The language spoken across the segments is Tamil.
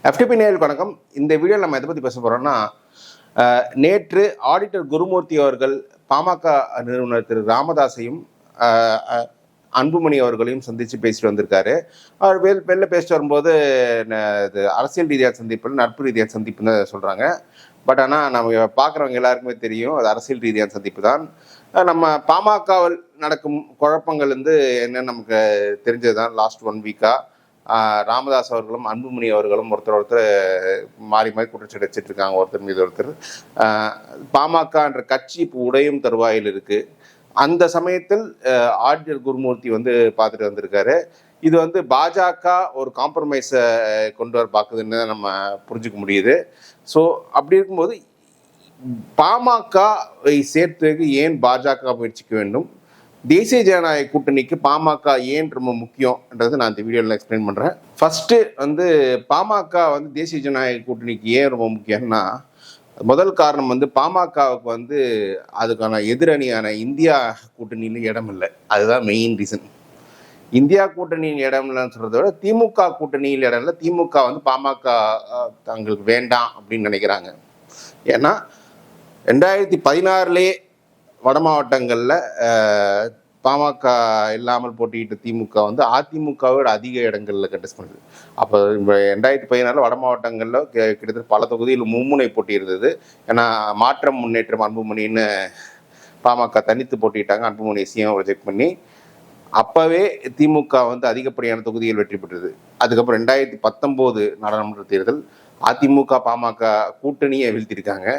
எஃப்டிபி நேயர்களுக்கு வணக்கம். இந்த வீடியோவில் நம்ம எதை பற்றி பேச போகிறோம்னா, நேற்று ஆடிட்டர் குருமூர்த்தி அவர்கள் பாமக நிறுவனர் திரு ராமதாஸையும் அன்புமணி அவர்களையும் சந்தித்து பேசிட்டு வந்திருக்காரு. அவர் வெளில பேசிட்டு வரும்போது இது அரசியல் ரீதியாக சந்திப்பு, நட்பு ரீதியாக சந்திப்புன்னு சொல்கிறாங்க. பட் ஆனால் நம்ம பார்க்குறவங்க எல்லாருக்குமே தெரியும், அது அரசியல் ரீதியான சந்திப்பு தான். நம்ம பாமகவில் நடக்கும் குழப்பங்கள் என்னன்னு நமக்கு தெரிஞ்சது தான். லாஸ்ட் 1 வீக்காக ராமதாஸ் அவர்களும் அன்புமணி அவர்களும் ஒருத்தர் மாறி மாறி குற்றச்சாட்டு வச்சுட்டு இருக்காங்க, ஒருத்தர் மீது ஒருத்தர். பாமக என்ற கட்சி இப்போ உடையும் தருவாயில் இருக்கு. அந்த சமயத்தில் ஆடிட்டர் குருமூர்த்தி பார்த்துட்டு வந்திருக்காரு. இது பாஜக ஒரு காம்ப்ரமைஸை கொண்டு வர பார்க்குதுன்னு நம்ம புரிஞ்சுக்க முடியுது. ஸோ அப்படி இருக்கும்போது பாமகவை சேர்த்துக்கு ஏன் பாஜக முயற்சிக்க வேண்டும், தேசிய ஜனநாயக கூட்டணிக்கு பாமக ஏன் ரொம்ப முக்கியம்ன்றது நான் இந்த வீடியோவில் எக்ஸ்பிளைன் பண்ணுறேன். ஃபர்ஸ்ட்டு பாமக தேசிய ஜனநாயக கூட்டணிக்கு ஏன் ரொம்ப முக்கியம்னா, முதல் காரணம் பாமகவுக்கு அதுக்கான எதிரணியான இந்தியா கூட்டணியில் இடம் இல்லை. அதுதான் மெயின் ரீசன். இந்தியா கூட்டணியில் இடம் இல்லைன்னு சொல்கிறத விட திமுக கூட்டணியில் இடம் இல்லை. திமுக பாமக தங்களுக்கு வேண்டாம் அப்படின்னு நினைக்கிறாங்க. ஏன்னா 2016 வட மாவட்டங்களில் பாமக இல்லாமல் போட்டியிட்ட திமுக அதிமுகவோட அதிக இடங்களில் கண்டெஸ்ட் பண்ணுது. அப்போ 2016 வட மாவட்டங்களில் கிட்டத்தட்ட பல தொகுதியில் மும்முனை போட்டி இருந்தது. ஏன்னா மாற்றம் முன்னேற்றம் அன்புமணின்னு பாமக தனித்து போட்டிட்டாங்க. அன்புமணி சிஎம் ரிஜெக்ட் பண்ணி அப்போவே திமுக அதிகப்படியான தொகுதியில் வெற்றி பெற்றது. அதுக்கப்புறம் 2019 நாடாளுமன்ற தேர்தல் அதிமுக பாமக கூட்டணியை வீழ்த்திருக்காங்க.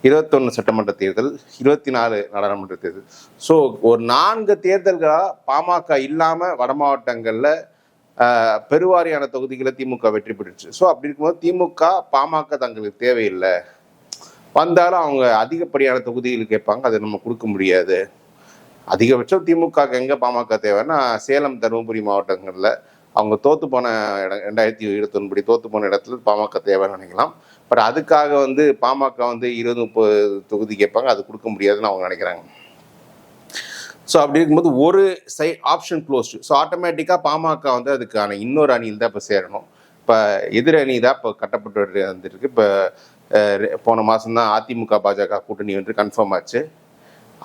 21 சட்டமன்ற தேர்தல், 24 நாடாளுமன்ற தேர்தல். ஸோ ஒரு 4 தேர்தல்களாக பாமக இல்லாமல் வட மாவட்டங்களில் பெருவாரியான தொகுதிகளை திமுக வெற்றி பெற்றுச்சு. ஸோ அப்படி இருக்கும்போது திமுக பாமக தங்களுக்கு தேவையில்லை, வந்தாலும் அவங்க அதிகப்படியான தொகுதிகள் கேட்பாங்க, அதை நம்ம கொடுக்க முடியாது. அதிகபட்சம் திமுக எங்கே பாமக தேவைன்னா சேலம், தருமபுரி மாவட்டங்களில் அவங்க தோற்று போன இடம் 2021 தோற்று போன இடத்துல பாமக தேவைன்னு நினைக்கலாம். பட் அதுக்காக பாமக 20-30 தொகுதி கேட்பாங்க, அது கொடுக்க முடியாதுன்னு அவங்க நினைக்கிறாங்க. ஸோ அப்படி இருக்கும்போது ஒரு ஆப்ஷன் க்ளோஸ்டு. ஸோ ஆட்டோமேட்டிக்காக பாமக அதுக்கான இன்னொரு அணியில் தான் இப்போ சேரணும். இப்போ எதிர் அணி தான் இப்போ கட்டப்பட்டு வந்துருக்கு. இப்போ போன மாதம் தான் அதிமுக பாஜக கூட்டணி கன்ஃபார்ம் ஆச்சு.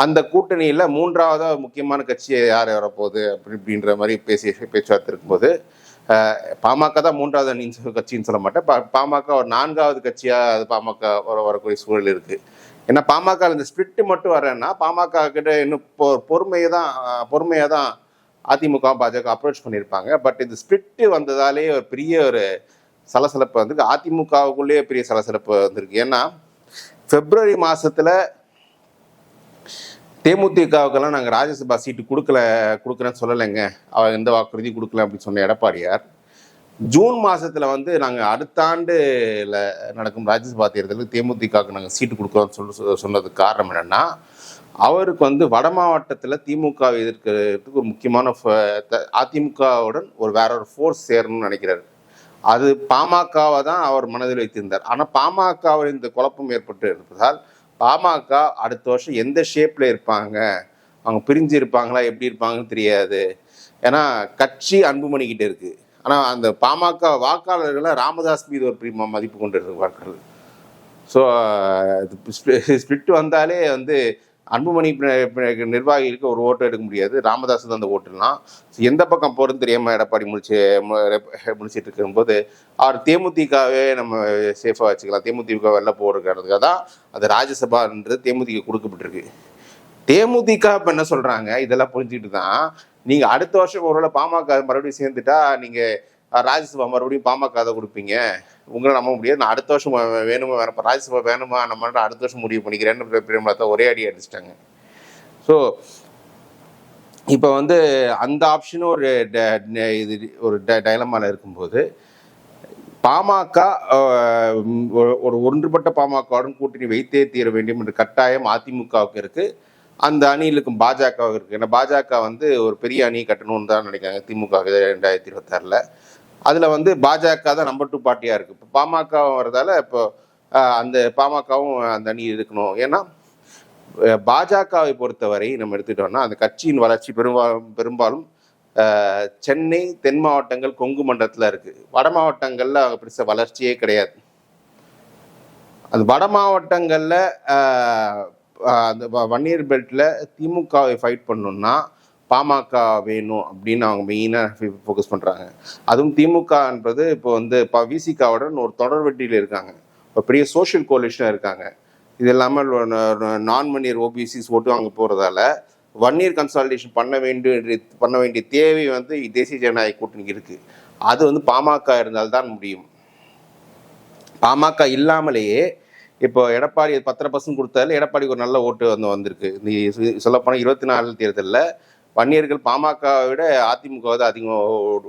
அந்த கூட்டணியில் 3வது முக்கியமான கட்சியை யார் வரப்போகுது அப்படின்ற மாதிரி பேச்சுவார்த்தை இருக்கும்போது பாமக தான் 3வது கட்சின்னு சொல்ல மாட்டேன். பாமக ஒரு 4வது கட்சியாக அது பாமக வரக்கூடிய சூழல் இருக்குது. ஏன்னா பாமக இந்த ஸ்பிரிட்டு மட்டும் வரேன்னா பாமக கிட்ட இன்னும் பொறுமையாக தான் அதிமுக பாஜக அப்ரோச் பண்ணியிருப்பாங்க. பட் இந்த ஸ்பிரிட்டு வந்ததாலே ஒரு பெரிய ஒரு சலசலப்பு அதிமுகவுக்குள்ளேயே பெரிய சலசலப்பு வந்திருக்கு. ஏன்னா பிப்ரவரி மாதத்தில் தேமுதிகவுக்கெல்லாம் நாங்கள் ராஜ்யசபா சீட்டு கொடுக்குறேன்னு சொல்லலைங்க, அவர் எந்த வாக்குறுதி கொடுக்கல அப்படின்னு சொன்ன எடப்பாடியார் ஜூன் மாதத்தில் நாங்கள் அடுத்த ஆண்டில் நடக்கும் ராஜ்யசபா தேர்தலுக்கு தேமுதிகவுக்கு நாங்கள் சீட்டு கொடுக்குறோம்னு சொன்னதுக்கு காரணம் என்னென்னா, அவருக்கு வட மாவட்டத்தில் திமுக எதிர்க்கிறதுக்கு ஒரு முக்கியமான அதிமுகவுடன் வேற ஒரு ஃபோர்ஸ் சேரணும்னு நினைக்கிறார். அது பாமகவை தான் அவர் மனதில் வைத்திருந்தார். ஆனால் பாமகவில் இந்த குழப்பம் ஏற்பட்டு இருப்பதால் பாமக அடுத்த வருஷம் எந்த ஷேப்பில் இருப்பாங்க, அவங்க பிரிஞ்சு இருப்பாங்களா, எப்படி இருப்பாங்கன்னு தெரியாது. ஏன்னா கட்சி அன்புமணிக்கிட்ட இருக்குது. ஆனால் அந்த பாமக வாக்காளர்களை ராமதாஸ் மீது ஒரு பெரிய மதிப்பு கொண்டு இருப்பார்கள். ஸோ ஸ்பிரிட் வந்தாலே அன்புமணி நிர்வாகிகளுக்கு ஒரு ஓட்டு எடுக்க முடியாது, ராமதாஸ் தான் அந்த ஓட்டுலாம். எந்த பக்கம் போகிறதுன்னு தெரியாமல் எடப்பாடி முடிச்சிட்டு இருக்கும்போது அவர் தேமுதிகவே நம்ம சேஃபாக வச்சுக்கலாம், தேமுதிக வெளில போடுறதுக்காக தான் அது ராஜ்யசபான்றது தேமுதிக கொடுக்கப்பட்டிருக்கு. தேமுதிக இப்போ என்ன சொல்கிறாங்க, இதெல்லாம் புரிஞ்சுக்கிட்டு தான் நீங்கள் அடுத்த வருஷம் ஒருவேளை பாமக மறுபடியும் சேர்ந்துட்டா நீங்கள் ராஜ்யசபா மறுபடியும் பாமக அதை கொடுப்பீங்க, உங்களை நம்ப முடியாது, நான் அடுத்த வருஷம் வேணுமா வேணப்ப ராஜ்யசபா வேணுமா நம்ம அடுத்த வருஷம் முடிவு பண்ணிக்கிறேன்னு பிரேமலதா ஒரே அடி அடிச்சிட்டாங்க. ஸோ இப்போ அந்த ஆப்ஷனும் ஒரு டைலமாவில் இருக்கும்போது பாமக ஒரு ஒன்றுபட்ட பாமகவுடன் கூட்டணி வைத்தே தீர வேண்டும் என்ற கட்டாயம் அதிமுகவுக்கு இருக்குது, அந்த அணியிலுக்கும் பாஜகவுக்கு இருக்குது. ஏன்னா பாஜக ஒரு பெரிய அணி கட்டணும்னு தான் நினைக்கிறாங்க திமுக 2026. அதில் பாஜக தான் நம்பர் 2 பார்ட்டியாக இருக்குது. இப்போ பாமக வரதால இப்போ அந்த பாமகவும் அந்த அணி இருக்கணும். ஏன்னா பாஜகவை பொறுத்தவரை நம்ம எடுத்துக்கிட்டோம்னா அந்த கட்சியின் வளர்ச்சி பெரும்பாலும் சென்னை, தென் மாவட்டங்கள், கொங்கு மண்டலத்தில் இருக்குது. வட மாவட்டங்களில் அங்கே பெருசாக வளர்ச்சியே கிடையாது. அந்த வட மாவட்டங்களில் அந்த வன்னியர் பெல்ட்டில் திமுகவை ஃபைட் பண்ணணுன்னா பாமக வேணும் அப்படின்னு அவங்க மெயினாக ஃபோக்கஸ் பண்ணுறாங்க. அதுவும் திமுகன்றது இப்போ வந்து விசிகாவுடன் ஒரு தொடர்வட்டியில் இருக்காங்க, ஒரு பெரிய சோஷியல் கோலிஷனாக இருக்காங்க. இது இல்லாமல் நான் வன்னியர் ஓபிசிஸ் ஓட்டு வாங்க போகிறதால வன்னியர் கன்சாலிடேஷன் பண்ண வேண்டிய தேவை வந்து தேசிய ஜனநாயக கூட்டணிக்கு இருக்குது. அது வந்து பாமக இருந்தால்தான் முடியும். பாமக இல்லாமலேயே இப்போ எடப்பாடி 10% கொடுத்தாலும் எடப்பாடிக்கு ஒரு நல்ல ஓட்டு வந்திருக்கு. சொல்லப்போனால் 24 தேர்தலில் வன்னியர்கள் பாமகவை விட அதிமுக தான் அதிகம்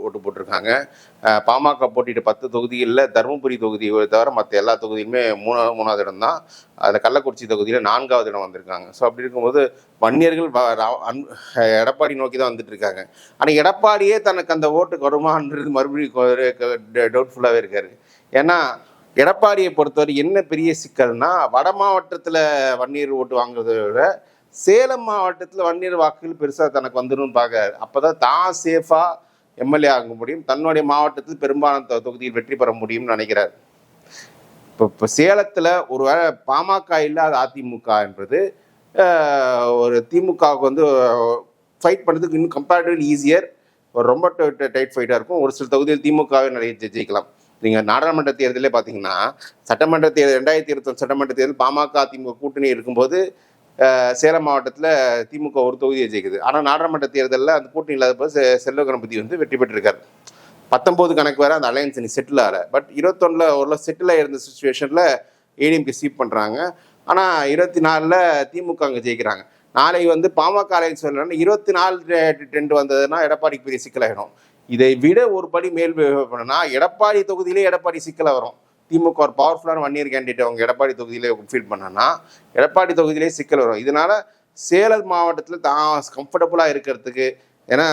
ஓட்டு போட்டிருக்காங்க. பாமக போட்டிட்டு 10 தொகுதிகளில் தருமபுரி தொகுதியை தவிர மற்ற எல்லா தொகுதியிலுமே மூணாவது இடம் தான். அதில் கள்ளக்குறிச்சி தொகுதியில் 4வது இடம் வந்திருக்காங்க. ஸோ அப்படி இருக்கும்போது வன்னியர்கள் எடப்பாடி நோக்கி தான் வந்துட்டு இருக்காங்க. ஆனால் எடப்பாடியே தனக்கு அந்த ஓட்டுக்கு வருமானது மறுபடியும் டவுட்ஃபுல்லாகவே இருக்காரு. ஏன்னா எடப்பாடியை பொறுத்தவரை என்ன பெரிய சிக்கல்னா, வட மாவட்டத்தில் வன்னியர் ஓட்டு வாங்குறதை விட சேலம் மாவட்டத்தில் வன்னியர் வாக்குகள் பெருசாக தனக்கு வந்துடும் பார்க்காரு. அப்போ தான் சேஃபாக எம்எல்ஏ ஆக முடியும், தன்னுடைய மாவட்டத்தில் பெரும்பாலான தொகுதியில் வெற்றி பெற முடியும்னு நினைக்கிறார். இப்போ சேலத்தில் ஒரு வேளை பாமக இல்லாத அதிமுக என்பது ஒரு திமுகவுக்கு வந்து ஃபைட் பண்ணுறதுக்கு இன்னும் கம்பேரிட்டிவ்லி ஈஸியர், ரொம்ப டைட் ஃபைட்டாக இருக்கும். ஒரு சில தொகுதியில் திமுகவே நிறைய ஜெயிக்கலாம். நீங்கள் நாடாளுமன்ற தேர்தலே பார்த்தீங்கன்னா, சட்டமன்ற தேர்தல் 2021 சட்டமன்ற தேர்தல் பாமக அதிமுக கூட்டணி இருக்கும்போது சேலம் மாவட்டத்தில் திமுக ஒரு தொகுதியை ஜெயிக்குது. ஆனால் நாடாளுமன்ற தேர்தலில் அந்த கூட்டணி இல்லாத போது செல்வ கணபதி வந்து வெற்றி பெற்றிருக்காரு. 19 கணக்கு வேறு அந்த அலையன்ஸ் நீ செட்டில் ஆகலை. பட் 21 ஒரு செட்டில் இருந்த சுச்சுவேஷனில் ஏடிஎம்கே ஸ்வீப் பண்ணுறாங்க. ஆனால் 24 திமுக அங்கே ஜெயிக்கிறாங்க. நாளைக்கு வந்து பாமக அலையன்ஸ் வரலன்னா 24 வந்ததுன்னா எடப்பாடிக்கு பெரிய சிக்கலாகிடும். இதை விட ஒரு படி மேல் பண்ணனா எடப்பாடி தொகுதியிலே எடப்பாடி சிக்கலை வரும். திமுக ஒரு பவர்ஃபுல்லான வன்னியர் கேண்டிடேட் அவங்க எடப்பாடி தொகுதியிலே ஃபீல் பண்ணனா எடப்பாடி தொகுதியிலே சிக்கல் வரும். இதனால சேலம் மாவட்டத்தில் தான் கம்ஃபர்டபுளாக இருக்கிறதுக்கு, ஏன்னா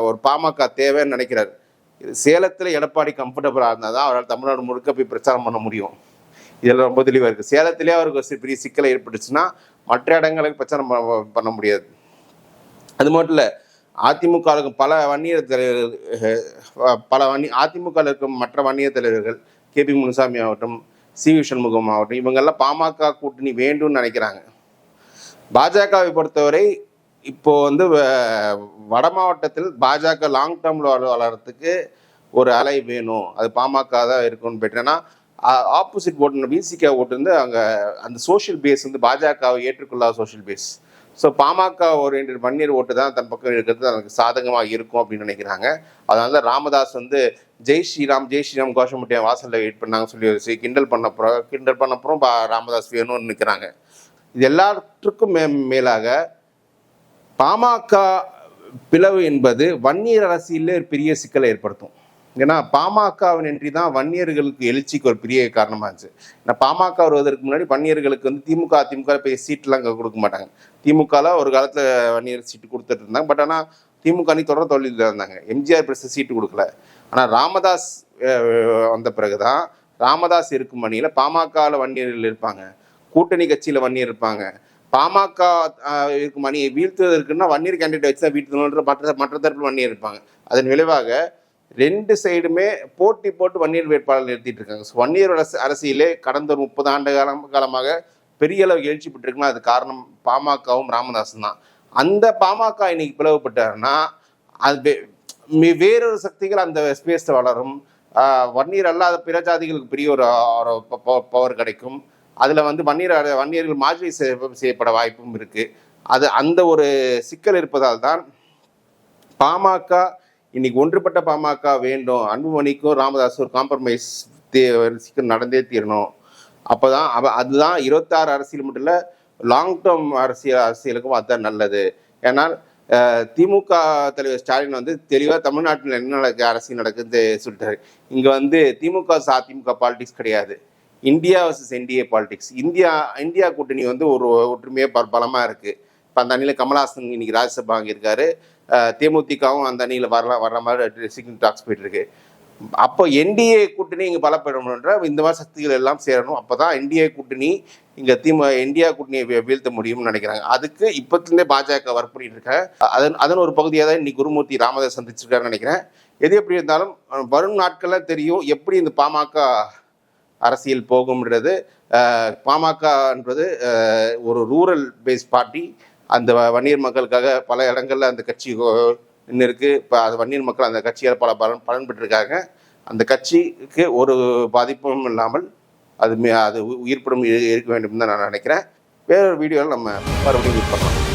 ஒரு பாமக தேவைன்னு நினைக்கிறாரு. இது சேலத்தில் எடப்பாடி கம்ஃபர்டபுளாக இருந்தால் தான் அவரால் தமிழ்நாடு முழுக்க போய் பிரச்சாரம் பண்ண முடியும். இதில் ரொம்ப தெளிவாக இருக்குது. சேலத்திலே அவருக்கு பெரிய சிக்கலை ஏற்பட்டுச்சுன்னா மற்ற இடங்களுக்கு பிரச்சாரம் பண்ண முடியாது. அது மட்டும் இல்லை, அதிமுக பல வன்னியர் தலைவர்கள், அதிமுக இருக்கும் மற்ற வன்னியர் தலைவர்கள் கேபி முனுசாமி ஆகட்டும், சி.வி. சண்முகம் ஆகட்டும், இவங்கெல்லாம் பாமக கூட்டணி வேண்டும்னு நினைக்கிறாங்க. பாஜகவை பொறுத்தவரை இப்போ வந்து வட மாவட்டத்தில் பாஜக லாங் டேர்மில் வளர்கிறதுக்கு ஒரு அலை வேணும், அது பாமக தான் இருக்கும்னு போயிட்டேன்னா ஆப்போசிட் ஓட்டு விசிகா ஓட்டு வந்து அங்கே அந்த சோஷியல் பேஸ் வந்து பாஜகவை ஏற்றுக்கொள்ளாத சோஷியல் பேஸ். ஸோ பாமக ஓரியன்ட் வன்னியர் ஓட்டு தான் தன் பக்கம் இருக்கிறது எனக்கு சாதகமாக இருக்கும் அப்படின்னு நினைக்கிறாங்க. அதனால தான் ராமதாஸ் வந்து ஜெய் ஸ்ரீராம் கோஷமுட்டிய வாசலில் வெயிட் பண்ணாங்க சொல்லி கிண்டல் பண்ணப்புறம் ராமதாஸ் வேணும்னு நிற்கிறாங்க. இது எல்லாத்துக்கும் மேலாக பாமக பிளவு என்பது வன்னியர் அரசியலே ஒரு பெரிய சிக்கலை ஏற்படுத்தும். ஏன்னா பாமகவின் இன்றி தான் வன்னியர்களுக்கு எழுச்சிக்கு ஒரு பெரிய காரணமாக இருந்துச்சு. ஏன்னா பாமக வருவதற்கு முன்னாடி வன்னியர்களுக்கு வந்து அதிமுக பெரிய சீட்லாம் அங்கே கொடுக்க மாட்டாங்க. திமுகவில் ஒரு காலத்தில் வன்னியர் சீட்டு கொடுத்துட்டு இருந்தாங்க. பட் ஆனால் திமுக தொடர் தோல்வியில் இருந்தாங்க. எம்ஜிஆர் பெருசு சீட்டு கொடுக்கல. ஆனால் ராமதாஸ் வந்த பிறகுதான், ராமதாஸ் இருக்கும் அணியில் பாமகவில் வன்னியர்கள் இருப்பாங்க, கூட்டணி கட்சியில் வன்னியர் இருப்பாங்க. பாமக இருக்கும் அணியை வீழ்த்துவதற்குன்னா வன்னியர் கேண்டிடேட் வச்சு தான் வீழ்த்தணுன்ற மற்ற தரப்பில் வன்னியர் இருப்பாங்க. அதன் விளைவாக 2 சைடுமே போட்டு வன்னியர் வேட்பாளர் நிறுத்திட்டு இருக்காங்க. ஸோ வன்னியர் அரசியலே கடந்த ஒரு 30 ஆண்டு காலமாக பெரிய அளவு எழுச்சி பெற்றிருக்குன்னா அது காரணம் பாமகவும் ராமதாஸும் தான். அந்த பாமக இன்னைக்கு பிளவுபட்டாருன்னா அது வேறொரு சக்திகள் அந்த ஸ்பேஸில் வளரும். வன்னியர் அல்லாத பிற ஜாதிகளுக்கு பெரிய ஒரு பவர் கிடைக்கும். அதில் வந்து வன்னியர்கள் மாதிரி செய்யப்பட வாய்ப்பும் இருக்குது. அந்த ஒரு சிக்கல் இருப்பதால் தான் பாமக இன்னைக்கு ஒன்றுபட்ட பாமக வேண்டும். அன்புமணிக்கும் ராமதாஸும் ஒரு காம்ப்ரமைஸ் சீக்கிரம் நடந்தே தீரணும். அப்போதான் அதுதான் 26 அரசியல் மட்டும் இல்லை, லாங் டேர்ம் அரசியலுக்கும் அதுதான் நல்லது. ஏன்னால் திமுக தலைவர் ஸ்டாலின் வந்து தெளிவாக தமிழ்நாட்டில் என்ன அரசியல் நடக்குதுன்னு சொல்லிட்டாரு. இங்கே வந்து திமுக அதிமுக பாலிடிக்ஸ் கிடையாது, India versus NDA politics. India கூட்டணி வந்து ஒரு ஒற்றுமையாக பலமாக இருக்குது. இப்போ அந்த அணியில் கமல்ஹாசன் இன்னைக்கு ராஜ்யசபா வாங்கியிருக்காரு. தேமுதிகவும் அந்த அணியில் வர்ற மாதிரி சிக்னல் டாக்ஸ் போயிட்டு இருக்கு. அப்போ என்டிஏ கூட்டணி இங்கே பலப்படணுன்ற இந்த மாதிரி சக்திகள் எல்லாம் சேரணும். அப்போ தான் என்டிஏ கூட்டணி இங்கே இந்தியா கூட்டணியை வீழ்த்த முடியும்னு நினைக்கிறாங்க. அதுக்கு இப்போத்துலேருந்தே பாஜக ஒர்க் பண்ணிட்டு இருக்காங்க. அதன் ஒரு பகுதியாக தான் இன்னைக்கு குருமூர்த்தி ராமதாஸ் சந்திச்சிருக்காருன்னு நினைக்கிறேன். எது எப்படி இருந்தாலும் வரும் நாட்களில் தெரியும் எப்படி இந்த பாமக அரசியல் போகும்ன்றது. பாமகன்றது ஒரு ரூரல் பேஸ் பார்ட்டி. அந்த வன்னியர் மக்களுக்காக பல இடங்கள்ல அந்த கட்சி இன்னும் இருக்கு. இப்போ அது வன்னியர் மக்கள் அந்த கட்சியால் பல பலன் பெற்றிருக்காங்க. அந்த கட்சிக்கு ஒரு பாதிப்பும் இல்லாமல் அது உயிர்ப்படும் இருக்க வேண்டும் தான் நான் நினைக்கிறேன். வேறொரு வீடியோவில் நம்ம மறுபடியும் மீட் பண்ணலாம்.